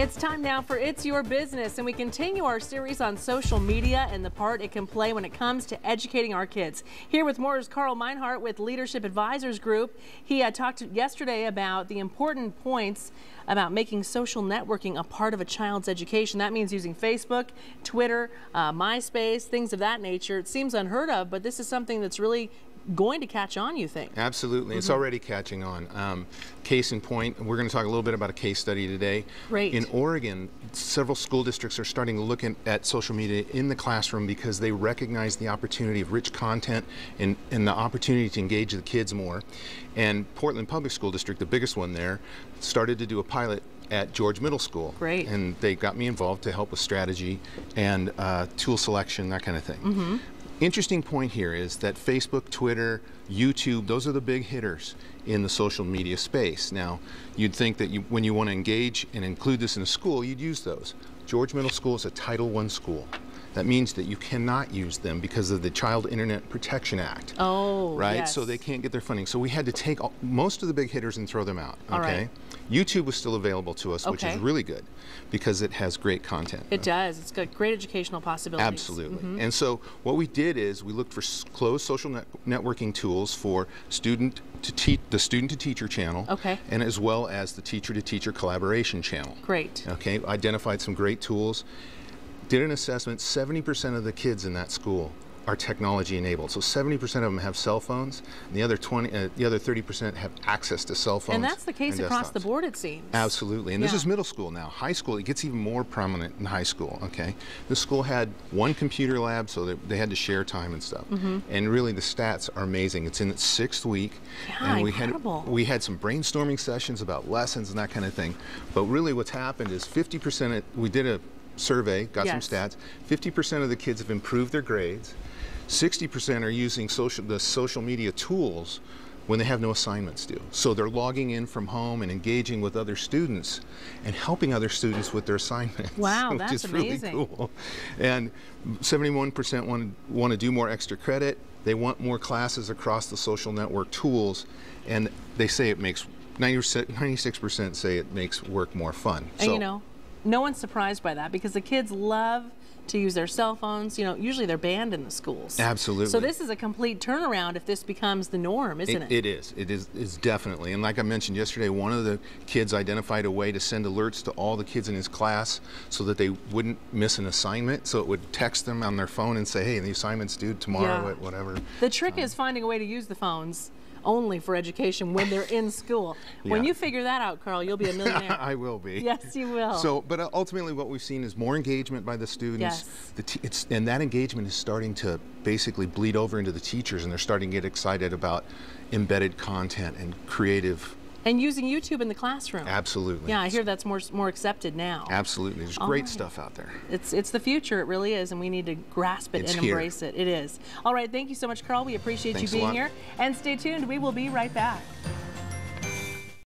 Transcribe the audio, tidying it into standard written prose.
It's time now for It's Your Business, and we continue our series on social media and the part it can play when it comes to educating our kids. Here with more is Carl Meinhardt with Leadership Advisors Group. He talked yesterday about the important points about making social networking a part of a child's education. That means using Facebook, Twitter, MySpace, things of that nature. It seems unheard of, but this is something that's really going to catch on, you think? Absolutely. It's already catching on. Case in point, we're going to talk a little bit about a case study today. Great. In Oregon, several school districts are starting to look at social media in the classroom because they recognize the opportunity of rich content and the opportunity to engage the kids more. And Portland Public School District, the biggest one there, started to do a pilot at George Middle School. Great. And they got me involved to help with strategy and tool selection, that kind of thing. Interesting point here is that Facebook, Twitter, YouTube, those are the big hitters in the social media space. Now, you'd think that when you want to engage and include this in a school, you'd use those. George Middle School is a Title I school. That means that you cannot use them because of the Child Internet Protection Act. Oh, right? yes. So they can't get their funding. So we had to take most of the big hitters and throw them out. All okay. right. YouTube was still available to us, which is really good because it has great content. It does. It's got great educational possibilities. Absolutely. And so what we did is we looked for closed social networking tools for the student to teacher channel, and as well as the teacher to teacher collaboration channel. Great. Okay. Identified some great tools. Did an assessment. 70% of the kids in that school are technology enabled. So 70% of them have cell phones, and the other 30% have access to cell phones. And that's the case across the board, it seems. Absolutely. And this is middle school now. High school, it gets even more prominent in high school. Okay. The school had one computer lab, so they had to share time and stuff. And really, the stats are amazing. It's in its 6th week, and we had some brainstorming sessions about lessons and that kind of thing. But really, what's happened is 50%. We did a survey, got some stats. 50% of the kids have improved their grades. 60% are using the social media tools when they have no assignments due. So they're logging in from home and engaging with other students and helping other students with their assignments. Wow, that's that's amazing. Really cool. And 71% want to do more extra credit. They want more classes across the social network tools, and they say it makes 96% say it makes work more fun. And you know, no one's surprised by that because the kids love to use their cell phones. You know, usually they're banned in the schools. Absolutely. So this is a complete turnaround if this becomes the norm, isn't it? It is. It is definitely. And like I mentioned yesterday, one of the kids identified a way to send alerts to all the kids in his class so that they wouldn't miss an assignment. So it would text them on their phone and say, hey, the assignment's due tomorrow at whatever. The trick is finding a way to use the phones only for education when they're in school. When you figure that out, Carl, you'll be a millionaire. I will be. Yes, you will. So, but ultimately what we've seen is more engagement by the students. Yes. And that engagement is starting to basically bleed over into the teachers, and they're starting to get excited about embedded content and creative. And using YouTube in the classroom. Absolutely. Yeah, I hear that's more accepted now. Absolutely. There's great stuff out there. It's the future. It really is, and we need to grasp it and embrace it. It is. All right, thank you so much, Carl. We appreciate you being here. And stay tuned. We will be right back.